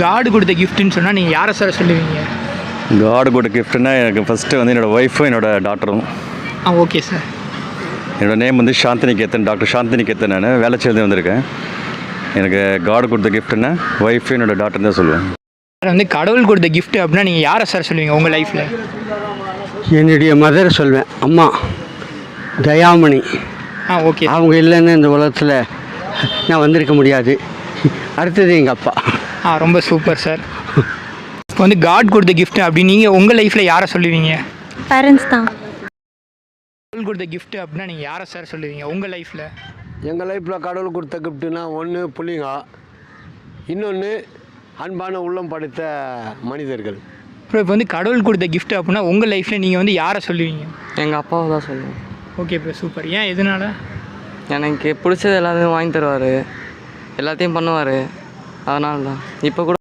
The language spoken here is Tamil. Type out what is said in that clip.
காடு கொடுத்த கிஃப்ட்டுன்னு சொன்னால் நீங்கள் யாரை சார் சொல்லுவீங்க? காடு கொடுத்த கிஃப்ட்னா எனக்கு ஃபஸ்ட்டு வந்து என்னோடய ஒய்ஃபும் என்னோடய டாக்டரும். Okay sir. என்னோடய நேம் வந்து சாந்தினிகேத்தன், டாக்டர் சாந்தினிகேத்தன். நான் வேலைச்சேர்ந்து வந்திருக்கேன். எனக்கு காடு கொடுத்த கிஃப்ட்டுன்னா ஒய்ஃபு என்னோடய டாக்டர் தான் சொல்லுவேன். சார் வந்து கடவுள் கொடுத்த கிஃப்ட்டு அப்படின்னா நீங்கள் யாரை சார் சொல்லுவீங்க உங்கள் லைஃப்பில்? என்னுடைய மதரை சொல்வேன், அம்மா தயாமணி. ஓகே. அவங்க இல்லைன்னு இந்த உலகத்தில் நான் வந்திருக்க முடியாது. அடுத்தது எங்கள் அப்பா. ரொம்ப சூப்பர் சார். இப்போ வந்து காட் கொடுத்த கிஃப்ட்டு அப்படின்னு நீங்கள் உங்கள் லைஃப்பில் யாரை சொல்லுவீங்க? பேரண்ட்ஸ் தான். கடவுள் கொடுத்த கிஃப்ட்டு அப்படின்னா நீங்கள் யாரை சார் சொல்லுவீங்க உங்கள் லைஃப்பில்? எங்கள் லைஃப்பில் கடவுள் கொடுத்த கிஃப்ட்டுனா ஒன்று புள்ளிங்க, இன்னொன்று அன்பான உள்ளம் படைத்த மனிதர்கள். அப்புறம் இப்போ வந்து கடவுள் கொடுத்த கிஃப்ட் அப்படின்னா உங்கள் லைஃப்பில் நீங்கள் வந்து யாரை சொல்லுவீங்க? எங்கள் அப்பாவை தான் சொல்லுவேன். ஓகே இப்போ சூப்பர். ஏன் எதனால்? எனக்கு பிடிச்சது எல்லாத்தையும் வாங்கி தருவார், எல்லாத்தையும் பண்ணுவார், அதனால தான் இப்போ கூட